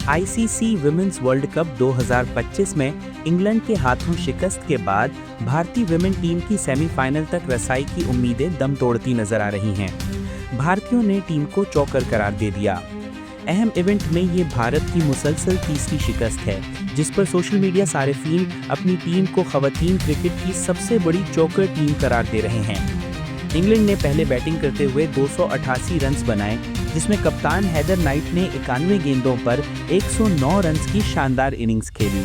ICC women's world cup 2025 में England के हाथों शिकस्त के बाद भारतीय विमेन टीम की सेमीफाइनल तक रसाई की उम्मीदें दम तोड़ती नजर आ रही हैं। भारतीयों ने टीम को चौकर करार दे दिया। अहम इवेंट में ये भारत की मुसलसल तीसरी शिकस्त है, जिस पर सोशल मीडिया सारिफीन अपनी टीम को खवातीन क्रिकेट की सबसे बड़ी चौकर टीम करार दे रहे हैं। इंग्लैंड ने पहले बैटिंग करते हुए 288 रन्स बनाए, जिसमें कप्तान हैदर नाइट ने 91 गेंदों पर 109 रन्स की शानदार इनिंग्स खेली।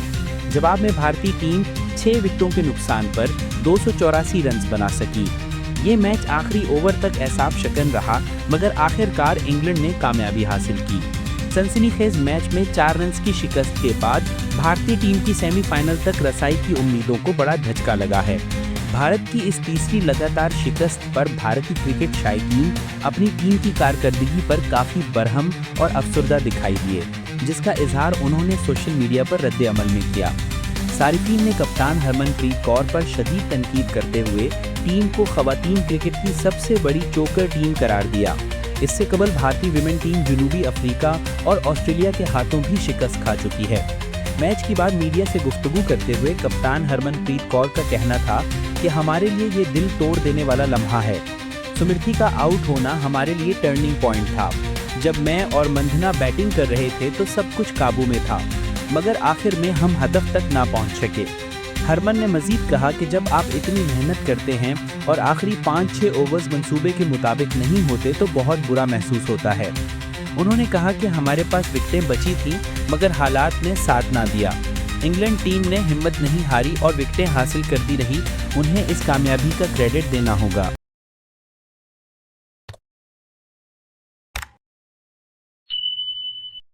जवाब में भारतीय टीम 6 विकेटों के नुकसान पर 284 रन्स बना सकी। ये मैच आखिरी ओवर तक एसाब शकन रहा, मगर आखिरकार इंग्लैंड ने कामयाबी हासिल की। सनसनीखेज मैच में 4 रन्स की शिकस्त के बाद भारतीय टीम की सेमीफाइनल तक रसाई की उम्मीदों को बड़ा धचका लगा है। भारत की इस तीसरी लगातार शिकस्त पर भारतीय क्रिकेट शायकीन अपनी टीम की कारकर्दगी पर काफी बरहम और अफसरदा दिखाई दिए, जिसका इजहार उन्होंने सोशल मीडिया पर रद्द अमल में किया। सारिफीन ने कप्तान हरमनप्रीत कौर पर शदीद तनकीद करते हुए टीम को खवातीन क्रिकेट की सबसे बड़ी चोकर टीम करार दिया। इससे कबल भारतीय विमेन टीम जनूबी अफ्रीका और ऑस्ट्रेलिया के हाथों भी शिकस्त खा चुकी है। मैच के बाद मीडिया से गुफ्तगू करते हुए कप्तान हरमनप्रीत कौर का कहना था कि हमारे लिए ये दिल तोड़ देने वाला लम्हा है। सुमिर्थी का आउट होना हमारे लिए टर्निंग पॉइंट था। जब मैं और मंधना बैटिंग कर रहे थे तो सब कुछ काबू में था, मगर आखिर में हम हदफ तक ना पहुंच सके। हरमन ने मजीद कहा कि जब आप इतनी मेहनत करते हैं और आखिरी 5-6 ओवर्स मंसूबे के मुताबिक नहीं होते तो बहुत बुरा महसूस होता है। उन्होंने कहा कि हमारे पास विकेटें बची थीं, मगर हालात ने साथ ना दिया। इंग्लैंड टीम ने हिम्मत नहीं हारी और विकेटें हासिल करती रही। उन्हें इस कामयाबी का क्रेडिट देना होगा।